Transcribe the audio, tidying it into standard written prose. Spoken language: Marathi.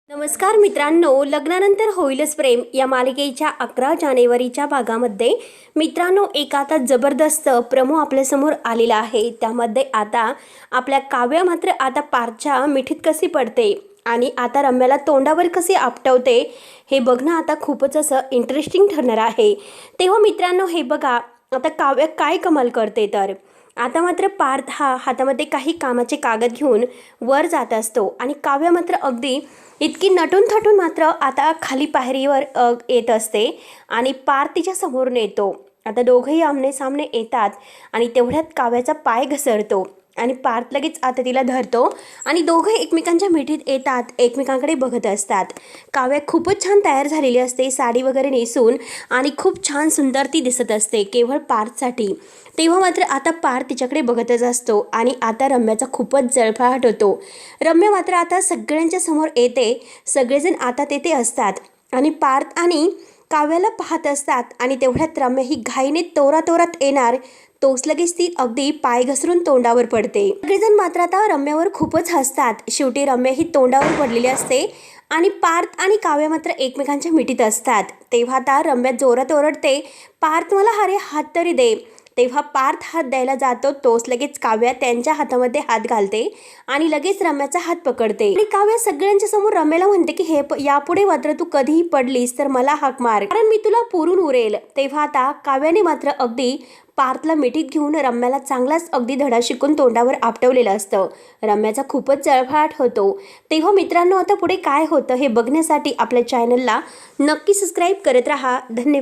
नमस्कार मित्रांनो, लग्नानंतर होईलच प्रेम या मालिकेच्या 11 जानेवारीच्या भागामध्ये मित्रांनो एक आता जबरदस्त प्रोमो आपल्यासमोर आलेला आहे। त्यामध्ये आता आपल्या काव्या मात्र आता पारच्या मिठीत कशी पडते आणि आता रम्याला तोंडावर कसे आपटवते हे बघणं आता खूपच असं इंटरेस्टिंग ठरणार आहे। तेव्हा मित्रांनो हे बघा, आता काव्या काय कमाल करते तर आता मात्र पार्थ हा हातामध्ये काही कामाचे कागद घेऊन वर जात असतो आणि काव्या मात्र अगदी इतकी नटून थटून मात्र आता खाली पायरीवर येत असते आणि पार्थ तिच्या समोरून येतो। आता दोघंही आमने सामने येतात आणि तेवढ्यात काव्याचा पाय घसरतो आणि पार्थ लगेच आता तिला धरतो आणि दोघं एकमेकांच्या मिठीत येतात, एकमेकांकडे बघत असतात। काव्या खूपच छान तयार झालेली असते, साडी वगैरे नेसून आणि खूप छान सुंदर ती दिसत असते केवळ पार्थसाठी। तेव्हा मात्र आता पार्थ तिच्याकडे बघतच असतो आणि आता रम्याचा खूपच जळफळाट होतो। रम्या मात्र आता सगळ्यांच्या समोर येते, सगळेजण आता तेथे असतात आणि पार्थ आणि काव्याला पाहत असतात आणि तेवढ्यात रम्या ही घाईने तोरात येणार तोच लगेच ती अगदी पाय घसरून तोंडावर पडते। सगळेजण मात्र आता रम्यावर खूपच हसतात। शेवटी रम्या ही तोंडावर पडलेली असते आणि पार्थ आणि काव्या मात्र एकमेकांच्या मिठीत असतात। तेव्हा आता रम्या जोरात ओरडते, पार्थ मला अरे हात तरी दे। तेव्हा पार्थ हात द्यायला जातो तोच लगेच काव्या त्यांच्या हातामध्ये हात घालते आणि लगेच रम्याचा हात पकडते आणि काव्या सगळ्यांच्या समोर रम्याला म्हणते की हे यापुढे मात्र तू कधीही पडलीस तर मला हाक मार, कारण मी तुला पुरून उरेल। तेव्हा आता काव्याने मात्र अगदी पार्थला मिठीत घेऊन रम्याला चांगलाच अगदी धडा शिकून तोंडावर आपटवलेलं असतं। रम्याचा खूपच जळफळाट होतो। तेव्हा मित्रांनो आता पुढे काय होतं हे बघण्यासाठी आपल्या चॅनलला नक्की सबस्क्राईब करत राहा। धन्यवाद।